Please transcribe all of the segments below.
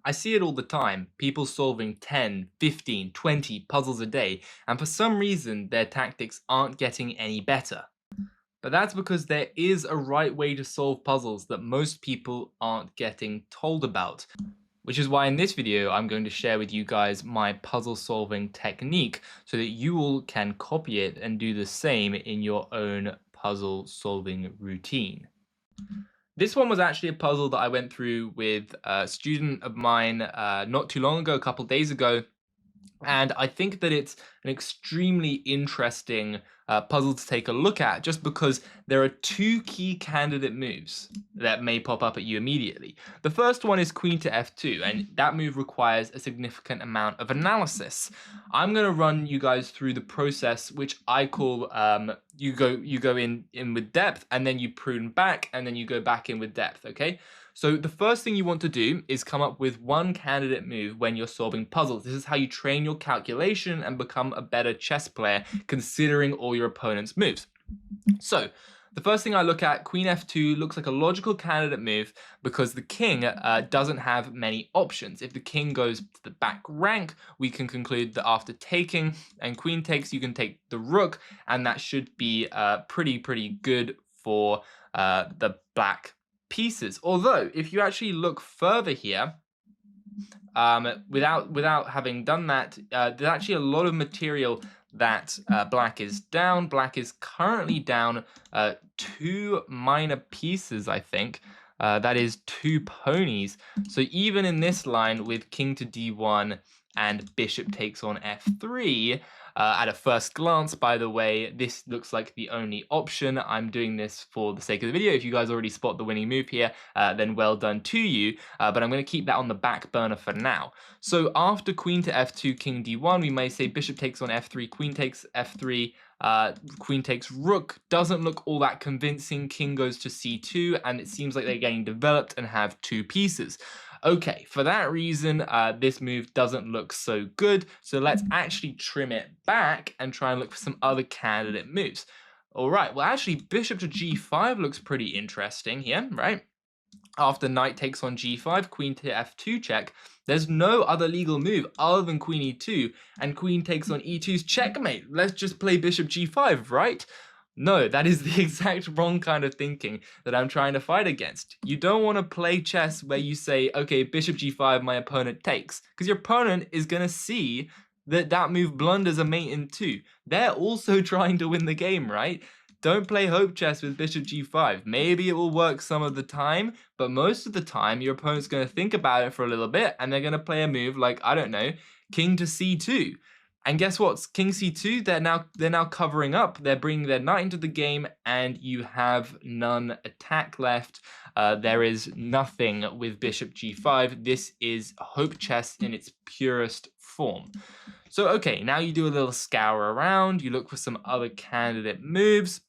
I see it all the time, people solving 10, 15, 20 puzzles a day, and for some reason their tactics aren't getting any better. But that's because there is a right way to solve puzzles that most people aren't getting told about. Which is why in this video I'm going to share with you guys my puzzle solving technique so that you all can copy it and do the same in your own puzzle solving routine. This one was actually a puzzle that I went through with a student of mine not too long ago, a couple days ago, and I think that it's an extremely interesting puzzle to take a look at just because there are two key candidate moves that may pop up at you immediately. The first one is queen to f2, and that move requires a significant amount of analysis. I'm going to run you guys through the process, which I call you go in with depth, and then you prune back, and then you go back in with depth, okay? So the first thing you want to do is come up with one candidate move when you're solving puzzles. This is how you train your calculation and become a better chess player, considering all your opponent's moves. So the first thing I look at, queen f2 looks like a logical candidate move because the king doesn't have many options. If the king goes to the back rank, we can conclude that after taking and queen takes, you can take the rook, and that should be pretty good for the black pieces. Although, if you actually look further here, without having done that, there's actually a lot of material that black is down. Black is currently down 2 minor pieces, I think. That is 2 ponies. So even in this line with king to d1 and bishop takes on f3, at a first glance, by the way, this looks like the only option. I'm doing this for the sake of the video. If you guys already spot the winning move here, then well done to you. But I'm going to keep that on the back burner for now. So after queen to f2, king d1, we may say bishop takes on f3, queen takes f3, queen takes rook. Doesn't look all that convincing. King goes to c2, and it seems like they're getting developed and have 2 pieces. Okay, for that reason, this move doesn't look so good. So let's actually trim it back and try and look for some other candidate moves. All right, well, actually, bishop to g5 looks pretty interesting here, right? After knight takes on g5, queen to f2 check, there's no other legal move other than queen e2, and queen takes on e2's checkmate. Let's just play bishop g5, right? No, that is the exact wrong kind of thinking that I'm trying to fight against. You don't want to play chess where you say, okay, bishop g5, my opponent takes, because your opponent is going to see that that move blunders a mate in 2. They're also trying to win the game, right? Don't play hope chess with bishop g5. Maybe it will work some of the time, but most of the time your opponent's going to think about it for a little bit, and they're going to play a move like, I don't know, king to c2. And guess what? King c2, they're now covering up. They're bringing their knight into the game, and you have none attack left. There is nothing with bishop g5. This is hope chess in its purest form. So, okay, now you do a little scour around. You look for some other candidate moves.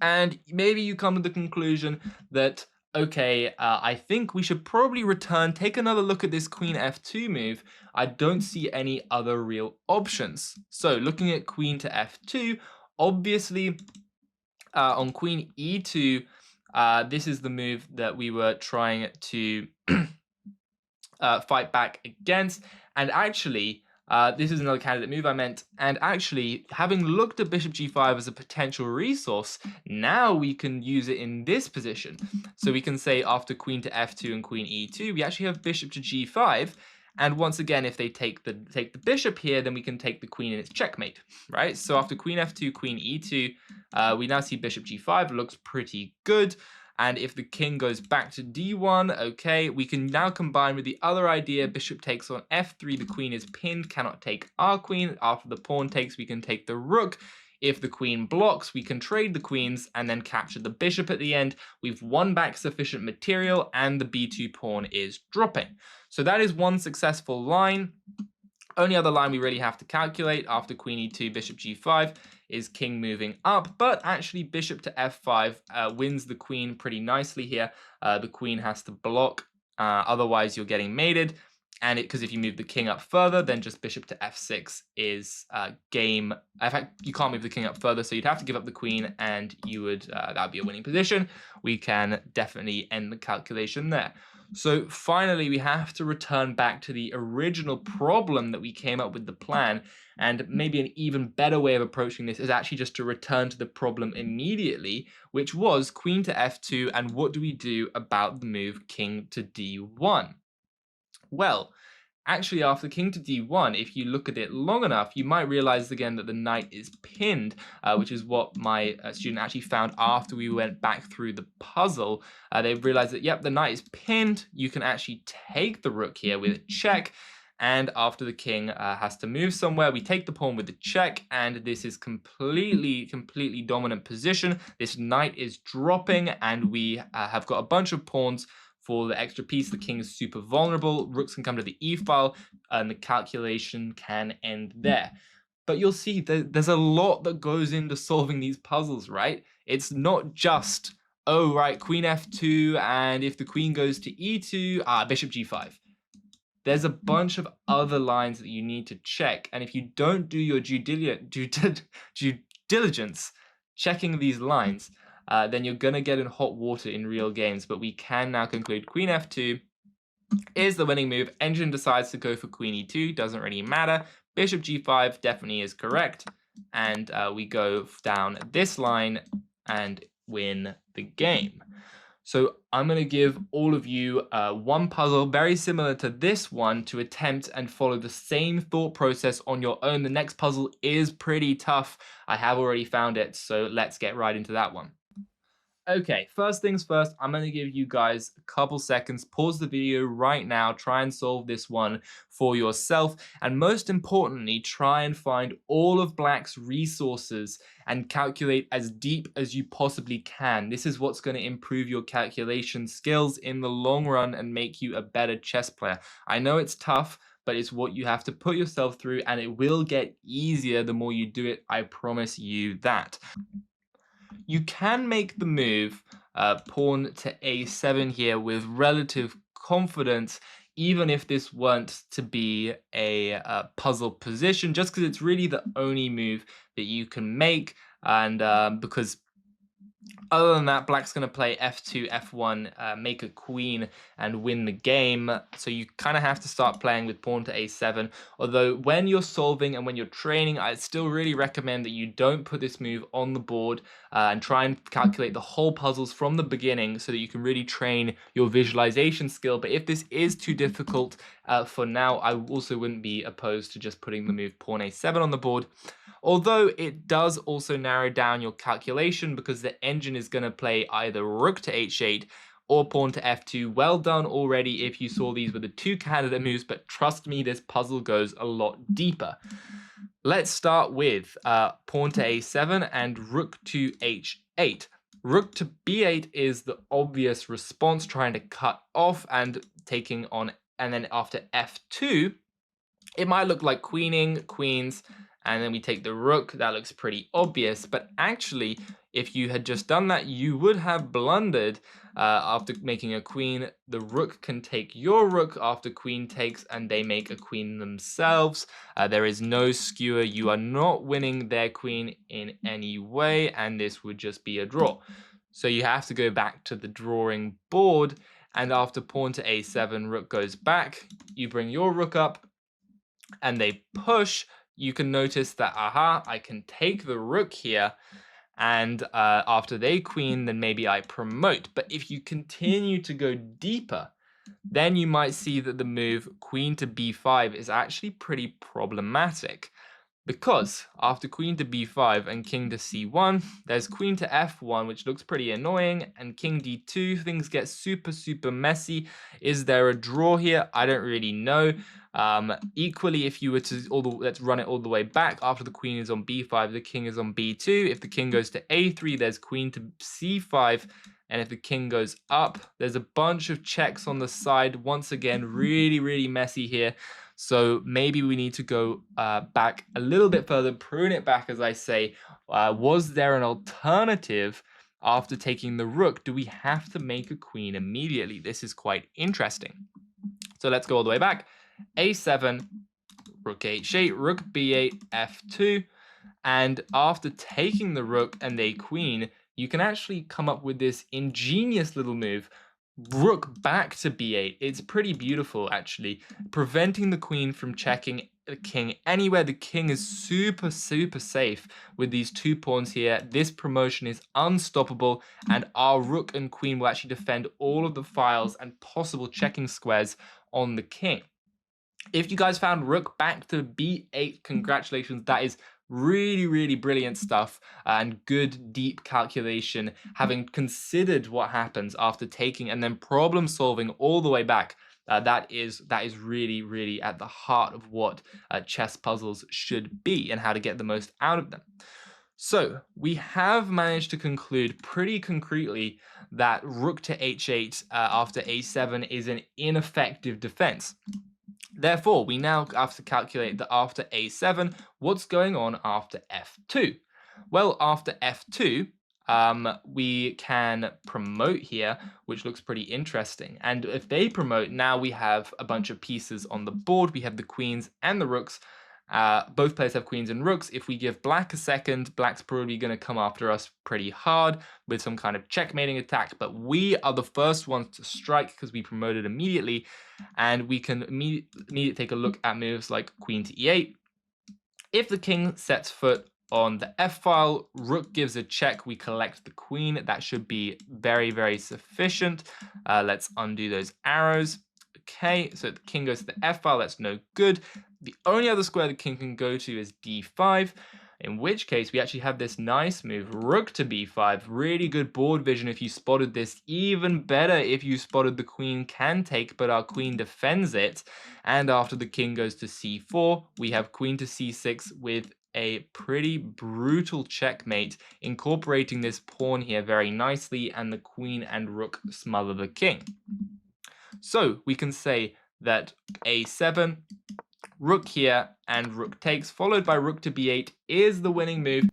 And maybe you come to the conclusion that, okay, I think we should probably return, take another look at this queen f2 move. I don't see any other real options. So looking at queen to f2, obviously on queen e2, this is the move that we were trying to fight back against. And actually, this is another candidate move I meant, and actually, having looked at bishop g5 as a potential resource, now we can use it in this position. So we can say after queen to f2 and queen e2, we actually have bishop to g5, and once again, if they take the bishop here, then we can take the queen and it's checkmate, right? So after queen f2, queen e2, we now see bishop g5, looks pretty good. And if the king goes back to d1, okay, we can now combine with the other idea, bishop takes on f3, the queen is pinned, cannot take our queen. After the pawn takes, we can take the rook. If the queen blocks, we can trade the queens and then capture the bishop at the end. We've won back sufficient material and the b2 pawn is dropping. So that is one successful line. Only other line we really have to calculate after queen e2, bishop g5 is king moving up, but actually bishop to f5 wins the queen pretty nicely here. The queen has to block, otherwise you're getting mated, and because if you move the king up further, then just bishop to f6 is game. In fact, you can't move the king up further, so you'd have to give up the queen, and you would that would be a winning position. We can definitely end the calculation there. So finally, we have to return back to the original problem that we came up with the plan. And maybe an even better way of approaching this is actually just to return to the problem immediately, which was queen to f2. And what do we do about the move king to d1? Well, actually, after king to d1, if you look at it long enough, you might realize again that the knight is pinned, which is what my student actually found after we went back through the puzzle. They realized that, yep, the knight is pinned. You can actually take the rook here with a check. And after the king has to move somewhere, we take the pawn with the check, and this is completely dominant position. This knight is dropping, and we have got a bunch of pawns for the extra piece. The king is super vulnerable. Rooks can come to the e file, and the calculation can end there. But you'll see there's a lot that goes into solving these puzzles, right? It's not just, oh, right, queen f2, and if the queen goes to e2, bishop g5. There's a bunch of other lines that you need to check, and if you don't do your due diligence checking these lines, then you're going to get in hot water in real games. But we can now conclude queen f2 is the winning move. Engine decides to go for queen e2, doesn't really matter. Bishop g5 definitely is correct, and we go down this line and win the game. So I'm going to give all of you one puzzle very similar to this one to attempt and follow the same thought process on your own. The next puzzle is pretty tough. I have already found it, so let's get right into that one. Okay, first things first, I'm going to give you guys a couple seconds, pause the video right now, try and solve this one for yourself, and most importantly, try and find all of Black's resources and calculate as deep as you possibly can. This is what's going to improve your calculation skills in the long run and make you a better chess player. I know it's tough, but it's what you have to put yourself through, and it will get easier the more you do it, I promise you that. You can make the move pawn to a7 here with relative confidence, even if this weren't to be a puzzle position, just because it's really the only move that you can make, and because other than that, Black's going to play f2, f1, make a queen, and win the game. So you kind of have to start playing with pawn to a7. Although when you're solving and when you're training, I still really recommend that you don't put this move on the board and try and calculate the whole puzzles from the beginning so that you can really train your visualization skill. But if this is too difficult for now, I also wouldn't be opposed to just putting the move pawn a7 on the board. Although it does also narrow down your calculation because the engine is going to play either rook to h8 or pawn to f2. Well done already if you saw these with the two candidate moves, but trust me, this puzzle goes a lot deeper. Let's start with pawn to a7 and rook to h8. Rook to b8 is the obvious response, trying to cut off and taking on, and then after f2, it might look like queening, queens, and then we take the rook. That looks pretty obvious, but actually, if you had just done that, you would have blundered. After making a queen, the rook can take your rook after queen takes, and they make a queen themselves. There is no skewer. You are not winning their queen in any way, and this would just be a draw. So you have to go back to the drawing board, and after pawn to a7, rook goes back. You bring your rook up, and they push. You can notice that, I can take the rook here, and after they queen, then maybe I promote. But if you continue to go deeper, then you might see that the move queen to b5 is actually pretty problematic. Because after queen to b5 and king to c1, there's queen to f1, which looks pretty annoying, and king d2, things get super messy. Is there a draw here? I don't really know. Equally, if you were to, let's run it all the way back, after the queen is on b5, the king is on b2. If the king goes to a3, there's queen to c5, and if the king goes up, there's a bunch of checks on the side. Once again, really messy here. So maybe we need to go back a little bit further, prune it back, as I say. Was there an alternative after taking the rook? Do we have to make a queen immediately? This is quite interesting. So let's go all the way back. a7, rook h8, rook b8, f2. And after taking the rook and a queen, you can actually come up with this ingenious little move, rook back to b8. It's pretty beautiful, actually, preventing the queen from checking the king anywhere. The king is super safe with these 2 pawns here. This promotion is unstoppable, and our rook and queen will actually defend all of the files and possible checking squares on the king. If you guys found rook back to b8, congratulations. That is really brilliant stuff and good deep calculation, having considered what happens after taking and then problem solving all the way back. That is really at the heart of what chess puzzles should be and how to get the most out of them. So we have managed to conclude pretty concretely that rook to h8 after a7 is an ineffective defense. Therefore, we now have to calculate that after a7, what's going on after f2? Well, after f2, we can promote here, which looks pretty interesting. And if they promote, now we have a bunch of pieces on the board. We have the queens and the rooks. Both players have queens and rooks. If we give black a second, black's probably going to come after us pretty hard with some kind of checkmating attack, but we are the first ones to strike because we promoted immediately, and we can immediately take a look at moves like queen to e8. If the king sets foot on the f file, rook gives a check, we collect the queen. That should be very sufficient. Let's undo those arrows. Okay, so the king goes to the f file. That's no good. The only other square the king can go to is d5, in which case we actually have this nice move, rook to b5. Really good board vision if you spotted this. Even better if you spotted the queen can take, but our queen defends it. And after the king goes to c4, we have queen to c6 with a pretty brutal checkmate, incorporating this pawn here very nicely, and the queen and rook smother the king. So we can say that a7, rook here, and rook takes, followed by rook to b8 is the winning move.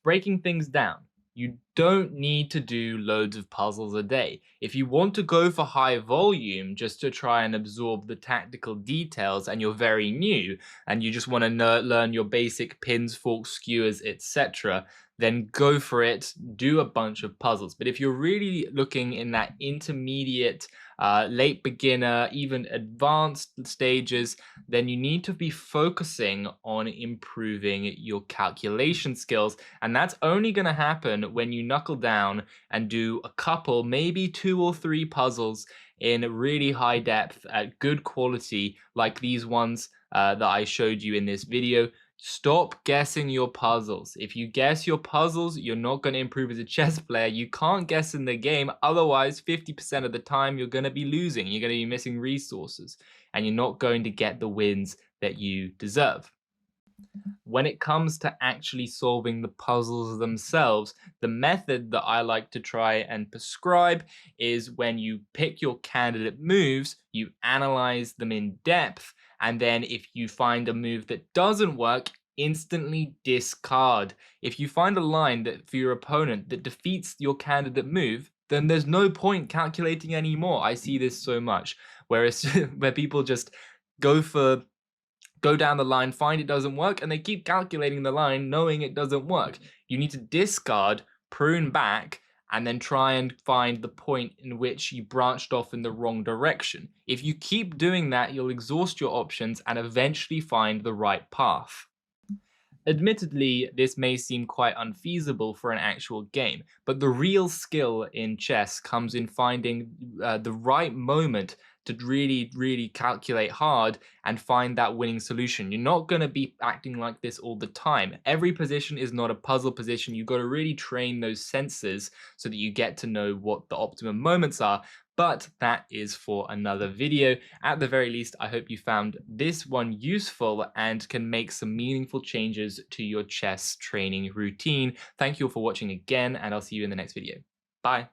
Breaking things down, you don't need to do loads of puzzles a day. If you want to go for high volume just to try and absorb the tactical details and you're very new and you just want to learn your basic pins, forks, skewers, etc., then go for it, do a bunch of puzzles. But if you're really looking in that intermediate, late beginner, even advanced stages, then you need to be focusing on improving your calculation skills. And that's only going to happen when you knuckle down and do a couple, maybe 2 or 3 puzzles in really high depth at good quality, like these ones that I showed you in this video. Stop guessing your puzzles. If you guess your puzzles, you're not going to improve as a chess player. You can't guess in the game. Otherwise, 50% of the time, you're going to be losing. You're going to be missing resources, and you're not going to get the wins that you deserve. When it comes to actually solving the puzzles themselves, the method that I like to try and prescribe is when you pick your candidate moves, you analyze them in depth, and then if you find a move that doesn't work, instantly discard. If you find a line that for your opponent that defeats your candidate move, then there's no point calculating anymore. I see this so much, whereas where people just go down the line, find it doesn't work, and they keep calculating the line knowing it doesn't work. You need to discard, prune back, and then try and find the point in which you branched off in the wrong direction. If you keep doing that, you'll exhaust your options and eventually find the right path. Admittedly, this may seem quite unfeasible for an actual game, but the real skill in chess comes in finding the right moment to really calculate hard and find that winning solution. You're not going to be acting like this all the time. Every position is not a puzzle position. You've got to really train those senses so that you get to know what the optimum moments are. But that is for another video. At the very least, I hope you found this one useful and can make some meaningful changes to your chess training routine. Thank you all for watching again, and I'll see you in the next video. Bye.